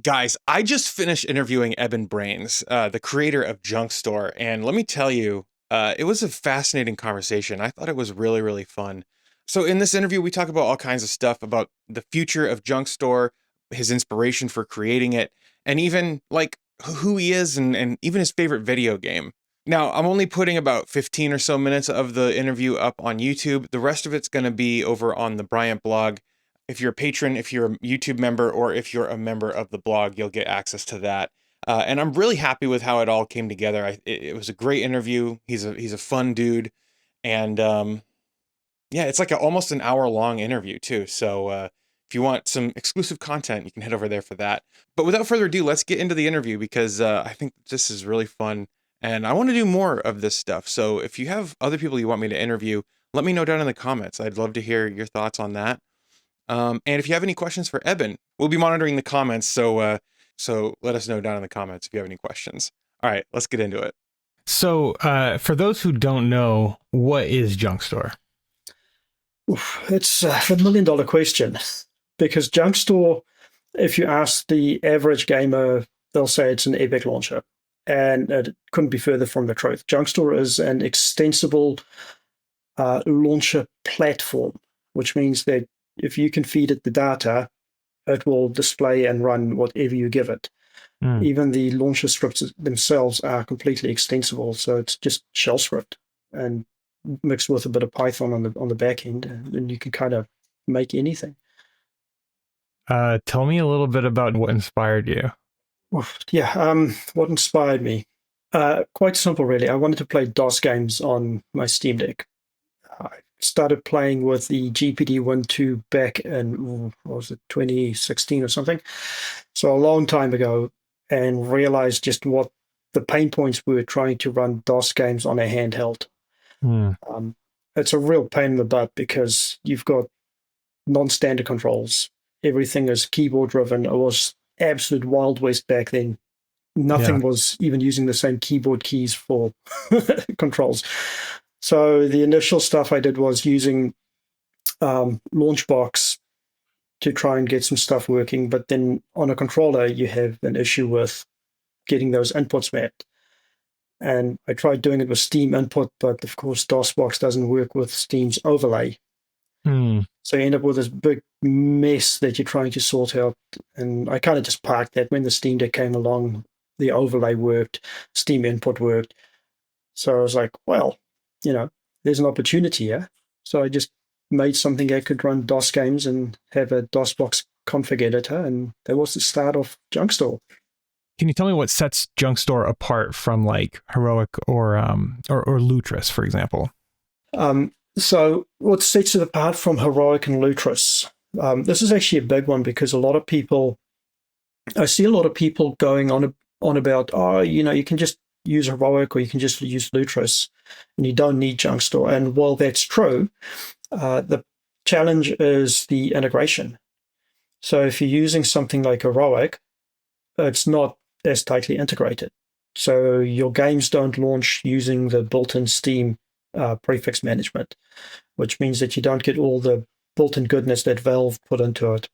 Guys, I just finished interviewing Eben Bruyns, the creator of JunkStore, and let me tell you, it was a fascinating conversation. I thought it was really, really fun. So in this interview, we talk about all kinds of stuff about the future of JunkStore, his inspiration for creating it, and even like who he is and even his favorite video game. Now, I'm only putting about 15 or so minutes of the interview up on YouTube. The rest of it's going to be over on the Bryant blog. If you're a patron, if you're a YouTube member, or if you're a member of the blog, you'll get access to that. And I'm really happy with how it all came together. It was a great interview. He's a fun dude, and yeah, it's like almost an hour long interview too. So if you want some exclusive content, you can head over there for that. But without further ado, let's get into the interview because I think this is really fun, and I want to do more of this stuff. So if you have other people you want me to interview, let me know down in the comments. I'd love to hear your thoughts on that. And if you have any questions for Eben, we'll be monitoring the comments. So let us know down in the comments if you have any questions. All right, let's get into it. So for those who don't know, what is JunkStore? It's a million-dollar question because JunkStore, if you ask the average gamer, they'll say it's an Epic launcher, and it couldn't be further from the truth. JunkStore is an extensible launcher platform, which means that if you can feed it the data, it will display and run whatever you give it. Even the launcher scripts themselves are completely extensible, so it's just shell script and mixed with a bit of Python on the back end, and you can kind of make anything. Tell me a little bit about what inspired you. What inspired me? Quite simple, really. I wanted to play DOS games on my Steam Deck. I started playing with the GPD-1.2 back in, what was it, 2016 or something? So a long time ago, and realized just what the pain points were trying to run DOS games on a handheld. It's a real pain in the butt because you've got non-standard controls. Everything is keyboard driven. It was absolute Wild West back then. Nothing was even using the same keyboard keys for controls. So the initial stuff I did was using Launchbox to try and get some stuff working. But then on a controller, you have an issue with getting those inputs mapped. And I tried doing it with Steam input, but of course DOSBox doesn't work with Steam's overlay. So you end up with this big mess that you're trying to sort out. And I kind of just parked that. When the Steam Deck came along, the overlay worked, Steam input worked. So I was like, well, there's an opportunity here. So I just made something that could run DOS games and have a DOSBox config editor. And that was the start of JunkStore. Can you tell me what sets JunkStore apart from like Heroic or Lutris, for example? So what sets it apart from Heroic and Lutris? This is actually a big one because I see a lot of people going on about, you can just use Heroic or you can just use Lutris and you don't need JunkStore. And while that's true, the challenge is the integration. So if you're using something like Heroic, it's not as tightly integrated. So your games don't launch using the built-in Steam prefix management, which means that you don't get all the built-in goodness that Valve put into it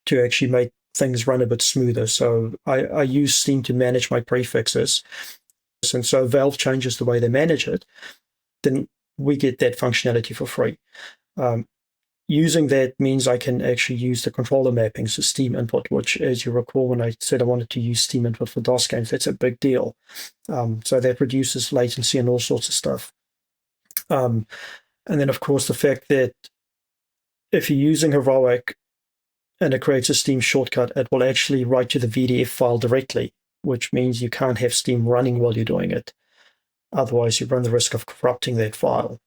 to actually make things run a bit smoother. So I use Steam to manage my prefixes. And so Valve changes the way they manage it, then we get that functionality for free. Using that means I can actually use the controller mappings, so Steam input, which, as you recall, when I said I wanted to use Steam input for DOS games, that's a big deal. So that reduces latency and all sorts of stuff. And then, of course, the fact that if you're using Heroic and it creates a Steam shortcut, it will actually write to the VDF file directly, which means you can't have Steam running while you're doing it. Otherwise, you run the risk of corrupting that file.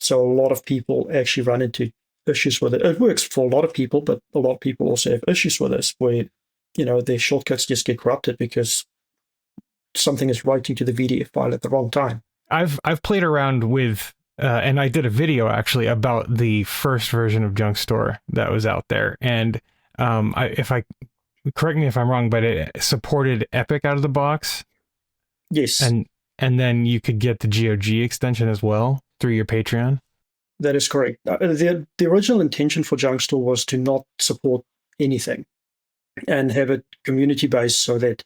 So a lot of people actually run into issues with it. It works for a lot of people, but a lot of people also have issues with this where, their shortcuts just get corrupted because something is writing to the VDF file at the wrong time. I've played around with, and I did a video actually about the first version of JunkStore that was out there. And correct me if I'm wrong, but it supported Epic out of the box. Yes. And then you could get the GOG extension as well through your Patreon? That is correct. The original intention for JunkStore was to not support anything. and have it community based, so that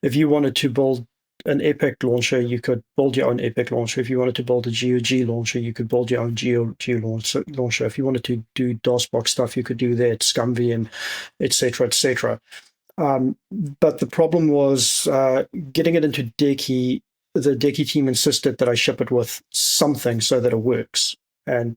if you wanted to build an Epic launcher, you could build your own Epic launcher. If you wanted to build a GeoG launcher, you could build your own GeoG launcher. If you wanted to do DOSBox stuff, you could do that, ScumVM, etc., etc. But the problem was getting it into Decky. The Decky team insisted that I ship it with something so that it works. And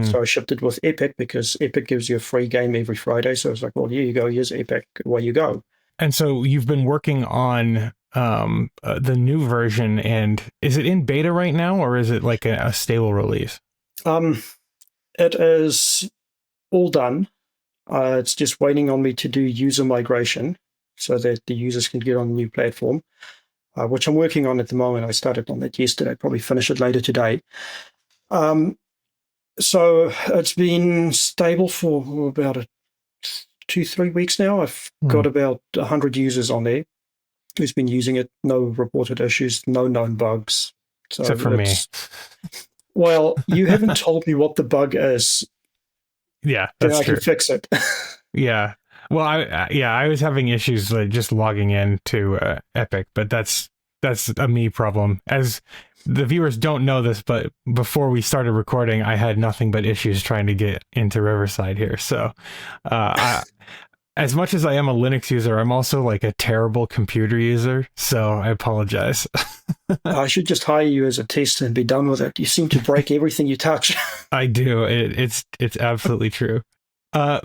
so I shipped it with Epic, because Epic gives you a free game every Friday. So I was like, well, here you go. Here's Epic. Away you go. And so you've been working on the new version, and is it in beta right now, or is it like a stable release? It is all done. It's just waiting on me to do user migration so that the users can get on the new platform, which I'm working on at the moment. I started on that yesterday, probably finish it later today. So it's been stable for about 2-3 weeks now. I've got about 100 users on there who's been using it. No reported issues, no known bugs. So except for me. Well, you haven't told me what the bug is. Yeah, that's then I true. can fix it. Yeah. Well, I was having issues like just logging in to Epic, but that's a me problem. As the viewers don't know this, but before we started recording, I had nothing but issues trying to get into Riverside here. So, as much as I am a Linux user, I'm also like a terrible computer user. So I apologize. I should just hire you as a tester and be done with it. You seem to break everything you touch. I do. It's absolutely true.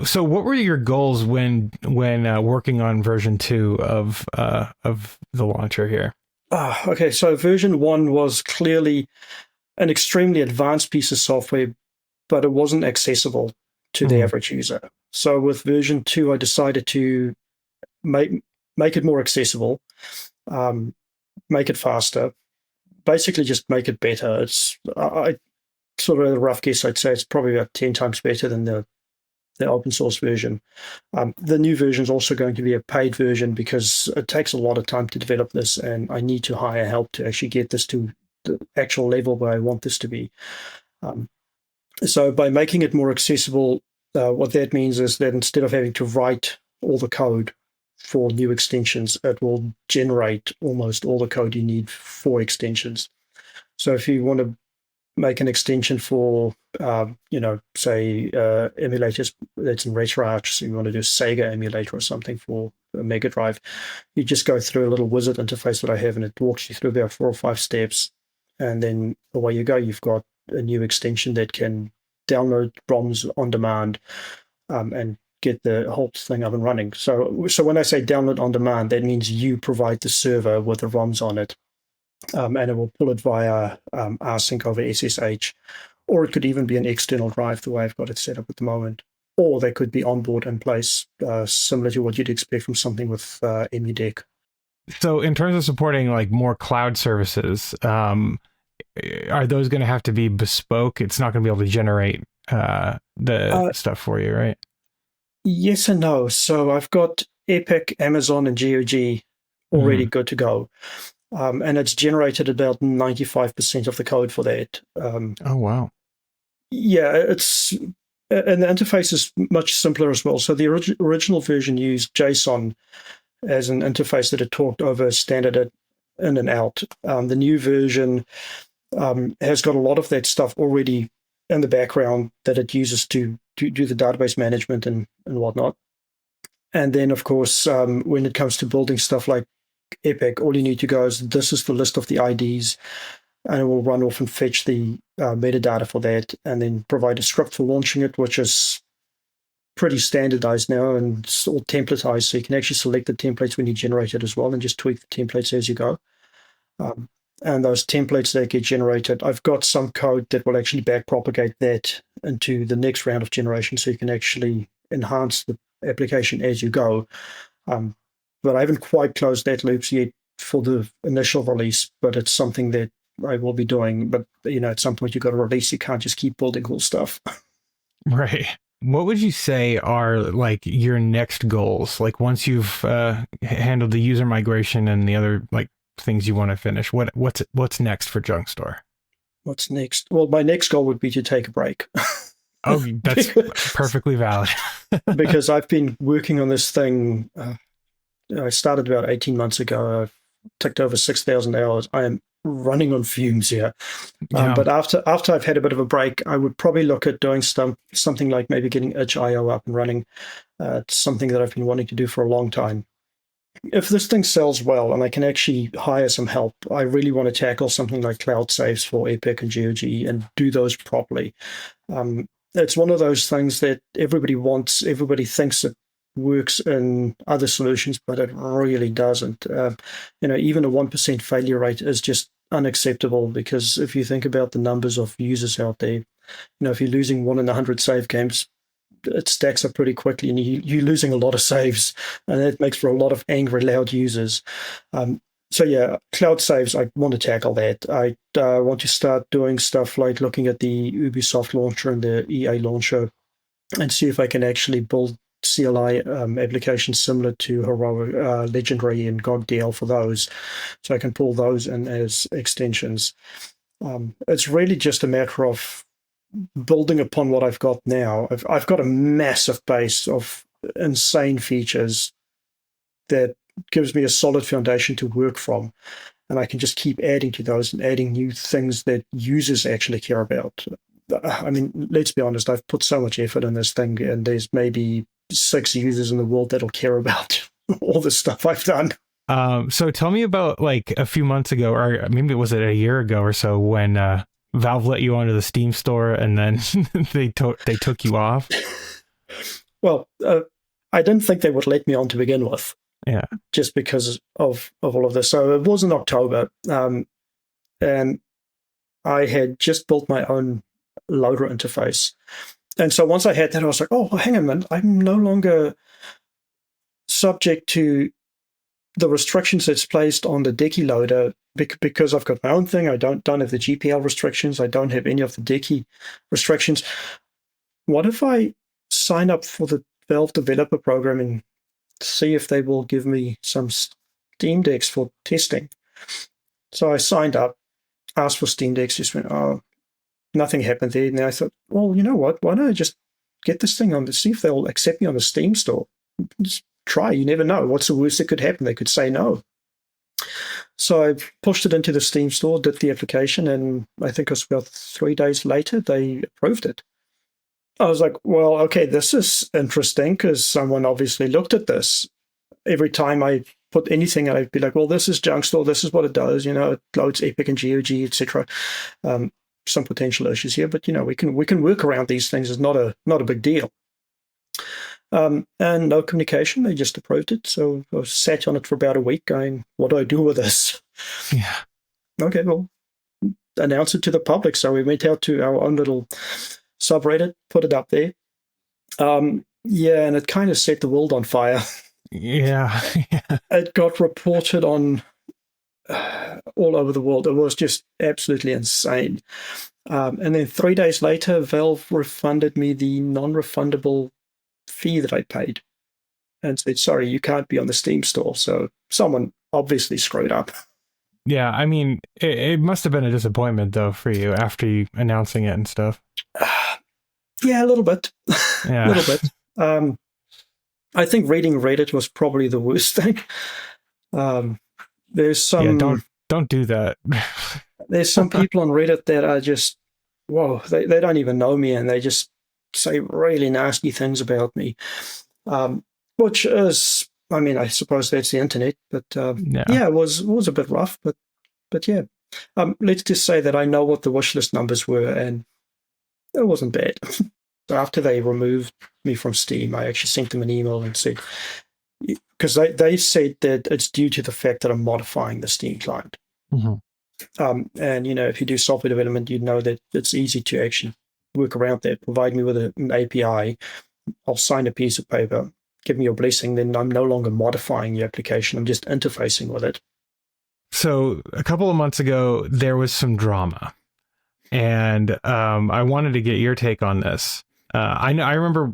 So what were your goals when working on version 2 of the launcher here? Okay, so version 1 was clearly an extremely advanced piece of software, but it wasn't accessible to the average user. So with version 2, I decided to make it more accessible, make it faster, basically just make it better. It's I sort of a rough guess, I'd say it's probably about 10 times better than the open source version. The new version is also going to be a paid version, because it takes a lot of time to develop this, and I need to hire help to actually get this to the actual level where I want this to be. So by making it more accessible, what that means is that instead of having to write all the code for new extensions, it will generate almost all the code you need for extensions. So if you want to make an extension for, say, emulators that's in RetroArch, so you want to do a Sega emulator or something for a Mega Drive, you just go through a little wizard interface that I have, and it walks you through about 4 or 5 steps, and then away you go. You've got a new extension that can download ROMs on demand, and get the whole thing up and running. So when I say download on demand, that means you provide the server with the ROMs on it, and it will pull it via rsync over SSH, or it could even be an external drive, the way I've got it set up at the moment, or they could be onboard in place, similar to what you'd expect from something with EmuDeck. So in terms of supporting like more cloud services, are those going to have to be bespoke? It's not going to be able to generate the stuff for you, right? Yes and no. So I've got Epic, Amazon, and GeoG already good to go. And it's generated about 95% of the code for that. Oh, wow. Yeah, and the interface is much simpler as well. So the original version used JSON as an interface that it talked over standard in and out. The new version has got a lot of that stuff already in the background that it uses to do the database management and whatnot. And then, of course, when it comes to building stuff like Epic, all you need to go is, this is the list of the IDs, and it will run off and fetch the metadata for that, and then provide a script for launching it, which is pretty standardized now, and it's all templatized, so you can actually select the templates when you generate it as well, and just tweak the templates as you go. And those templates that get generated, I've got some code that will actually backpropagate that into the next round of generation, so you can actually enhance the application as you go. But I haven't quite closed that loops yet for the initial release, but it's something that I will be doing. But, at some point you've got to release. You can't just keep building cool stuff. Right. What would you say are like your next goals? Like once you've handled the user migration and the other like things you want to finish, what's next for JunkStore? What's next? Well, my next goal would be to take a break. Oh, that's perfectly valid. Because I've been working on this thing. I started about 18 months ago. I've ticked over 6,000 hours. I am running on fumes here. Yeah. But after I've had a bit of a break, I would probably look at doing something like maybe getting itch.io up and running. It's something that I've been wanting to do for a long time. If this thing sells well and I can actually hire some help, I really want to tackle something like cloud saves for Epic and GOG and do those properly. It's one of those things that everybody wants, everybody thinks it works in other solutions, but it really doesn't. Even a 1% failure rate is just unacceptable, because if you think about the numbers of users out there, if you're losing 1 in 100 save games, it stacks up pretty quickly, and you're losing a lot of saves, and that makes for a lot of angry, loud users. So yeah, cloud saves, I want to tackle that. I want to start doing stuff like looking at the Ubisoft launcher and the EA launcher and see if I can actually build CLI applications similar to Heroic, Legendary, and GOG.DL for those, so I can pull those in as extensions. It's really just a matter of building upon what I've got now. I've got a massive base of insane features that gives me a solid foundation to work from, and I can just keep adding to those and adding new things that users actually care about. I mean, let's be honest, I've put so much effort in this thing, and there's maybe 6 users in the world that'll care about all the stuff I've done. So tell me about, like, a few months ago, or maybe was it a year ago or so, when Valve let you onto the Steam store and then they took you off. Well, I didn't think they would let me on to begin with. Yeah. Just because of all of this. So it was in October, and I had just built my own loader interface. And so once I had that, I was like, oh, well, hang on a minute. I'm no longer subject to the restrictions that's placed on the Decky loader because I've got my own thing. I don't have the GPL restrictions. I don't have any of the Decky restrictions. What if I sign up for the Valve developer program and see if they will give me some Steam Decks for testing? So I signed up, asked for Steam Decks, just went, oh, nothing happened there. And I thought, well, you know what? Why don't I just get this thing on to see if they'll accept me on the Steam store? Just try. You never know. What's the worst that could happen? They could say no. So I pushed it into the Steam store, did the application, and I think it was about 3 days later, they approved it. I was like, well, okay, this is interesting because someone obviously looked at this. Every time I put anything, I'd be like, well, this is JunkStore, this is what it does, it loads Epic and GOG, etc. Some potential issues here, but we can work around these things. It's not a big deal. And no communication, they just approved it. So I sat on it for about a week going, what do I do with this? Yeah. Okay, well, announce it to the public. So we went out to our own little subreddit, put it up there. Yeah, and it kind of set the world on fire. Yeah. It got reported on all over the world. It was just absolutely insane. And then 3 days later, Valve refunded me the non-refundable fee that I paid and said, sorry, you can't be on the Steam store. So someone obviously screwed up. Yeah, I mean, it must have been a disappointment, though, for you after you announcing it and stuff. Yeah, a little bit. Yeah. A little bit. I think reading Reddit was probably the worst thing. There's some... Yeah, don't do that. There's some people on Reddit that are just, whoa, they don't even know me, and they just say really nasty things about me. Which is, I mean, I suppose that's the internet, but yeah, it was a bit rough, but yeah. Let's just say that I know what the wishlist numbers were, and it wasn't bad. So after they removed me from Steam, I actually sent them an email and said, because they said that it's due to the fact that I'm modifying the Steam client. Mm-hmm. And if you do software development, you know that it's easy to actually work around that. Provide me with an API, I'll sign a piece of paper, give me your blessing, then I'm no longer modifying your application, I'm just interfacing with it. So a couple of months ago, there was some drama, and I wanted to get your take on this. I remember,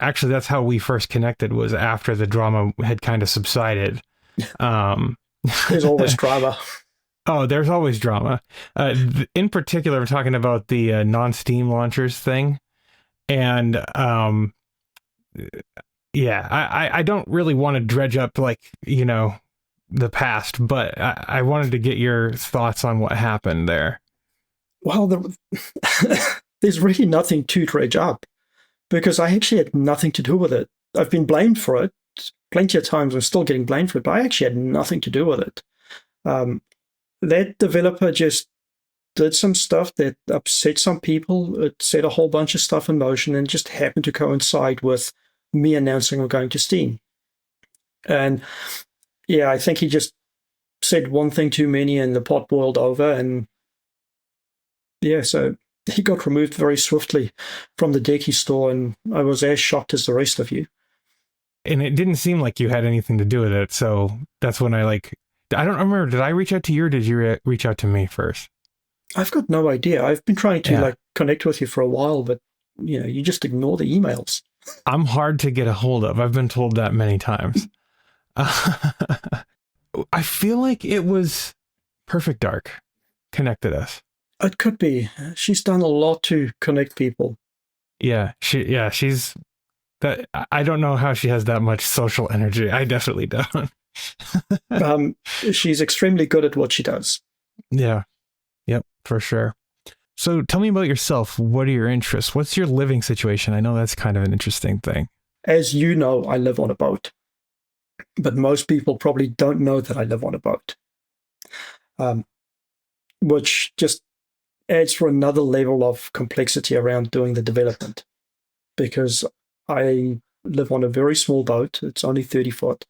actually, that's how we first connected, was after the drama had kind of subsided. There's always drama. Oh, there's always drama. In particular, we're talking about the non-Steam launchers thing. And yeah, I don't really want to dredge up like, the past, but I wanted to get your thoughts on what happened there. Well, there's really nothing to dredge up because I actually had nothing to do with it. I've been blamed for it plenty of times. I'm still getting blamed for it, but I actually had nothing to do with it. That developer just did some stuff that upset some people. It set a whole bunch of stuff in motion and just happened to coincide with me announcing I'm going to Steam. And yeah, I think he just said one thing too many and the pot boiled over. And yeah, so he got removed very swiftly from the Decky store. And I was as shocked as the rest of you. And it didn't seem like you had anything to do with it. So that's when I don't remember. Did I reach out to you or did you reach out to me first? I've got no idea. I've been trying to connect with you for a while, but you just ignore the emails. I'm hard to get a hold of. I've been told that many times. I feel like it was Perfect Dark connected us. It could be. She's done a lot to connect people. Yeah, she's that. I don't know how she has that much social energy. I definitely don't. She's extremely good at what she does. Yeah. Yep, for sure. So tell me about yourself. What are your interests? What's your living situation? I know that's kind of an interesting thing. As you know, I live on a boat, but most people probably don't know that I live on a boat, which just adds for another level of complexity around doing the development, because I live on a very small boat. It's only 30 foot.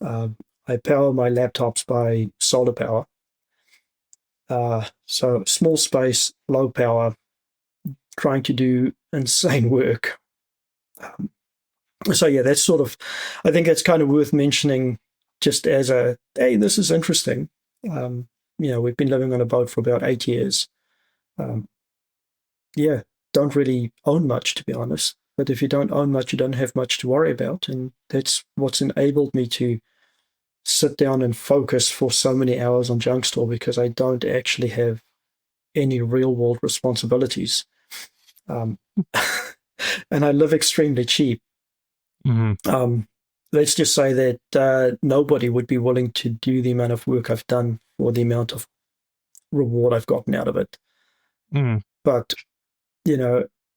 I power my laptops by solar power. So small space, low power, trying to do insane work. So yeah, that's sort of, I think that's kind of worth mentioning just as hey, this is interesting. We've been living on a boat for about 8 years. Yeah, don't really own much, to be honest. But if you don't own much, you don't have much to worry about. And that's what's enabled me to sit down and focus for so many hours on JunkStore, because I don't actually have any real world responsibilities. And I live extremely cheap. Mm-hmm. Let's just say that nobody would be willing to do the amount of work I've done for the amount of reward I've gotten out of it. Mm. But,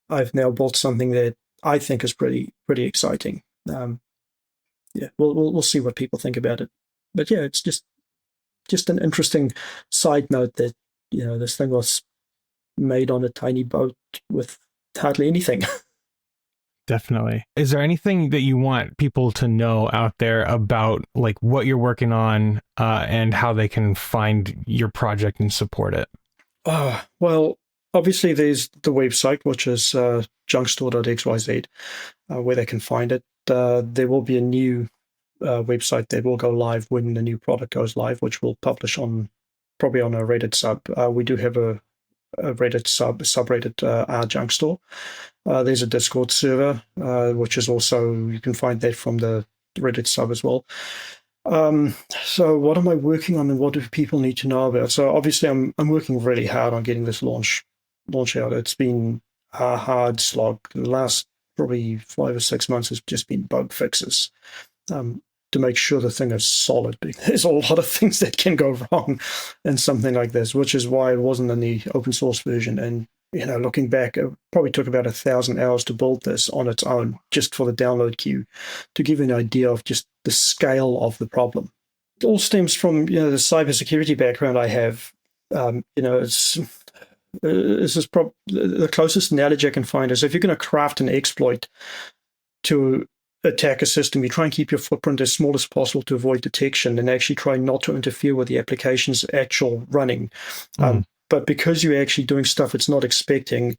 I've now built something that I think is pretty exciting. Yeah, we'll see what people think about it. But yeah, it's just an interesting side note that, this thing was made on a tiny boat with hardly anything. Definitely. Is there anything that you want people to know out there about like what you're working on and how they can find your project and support it? Well, obviously there's the website, which is junkstore.xyz, where they can find it. There will be a new website that will go live when the new product goes live, which we'll publish probably on a Reddit sub. We do have a Reddit subreddit, our JunkStore. There's a Discord server, which is also, you can find that from the Reddit sub as well. So what am I working on and what do people need to know about? So obviously I'm working really hard on getting this launch out. It's been a hard slog. The last probably 5 or 6 months has just been bug fixes to make sure the thing is solid. There's a lot of things that can go wrong in something like this, which is why it wasn't in the open source version. And looking back, it probably took about 1,000 hours to build this on its own, just for the download queue, to give you an idea of just the scale of the problem. It all stems from the cybersecurity background I have. This is the closest analogy I can find is if you're going to craft an exploit to attack a system, you try and keep your footprint as small as possible to avoid detection and actually try not to interfere with the application's actual running. But because you're actually doing stuff it's not expecting,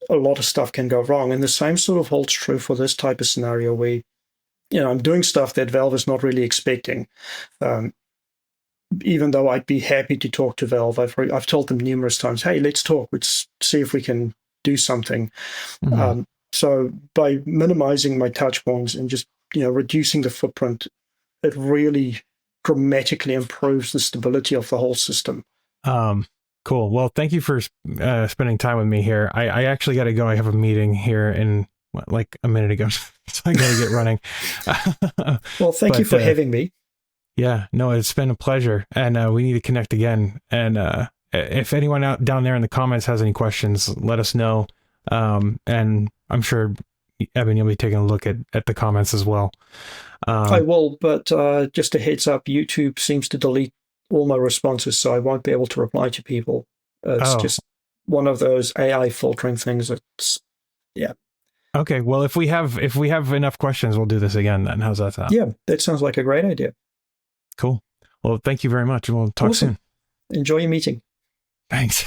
a lot of stuff can go wrong. And the same sort of holds true for this type of scenario where, I'm doing stuff that Valve is not really expecting. Even though I'd be happy to talk to Valve, I've told them numerous times, hey, let's talk. Let's see if we can do something. Mm-hmm. So by minimizing my touch points and just, reducing the footprint, it really dramatically improves the stability of the whole system. Cool. Well, thank you for spending time with me here. I actually got to go. I have a meeting here in like a minute ago, so I got to get running. Well, thank you for having me. Yeah, no, it's been a pleasure, and we need to connect again. And if anyone out down there in the comments has any questions, let us know. And I'm sure, Eben, you'll be taking a look at the comments as well. I will, but just a heads up, YouTube seems to delete all my responses, so I won't be able to reply to people. It's just one of those AI filtering things. Yeah. Okay. Well, if we have enough questions, we'll do this again then. How's that sound? Yeah, that sounds like a great idea. Cool. Well, thank you very much. We'll talk soon. Enjoy your meeting. Thanks.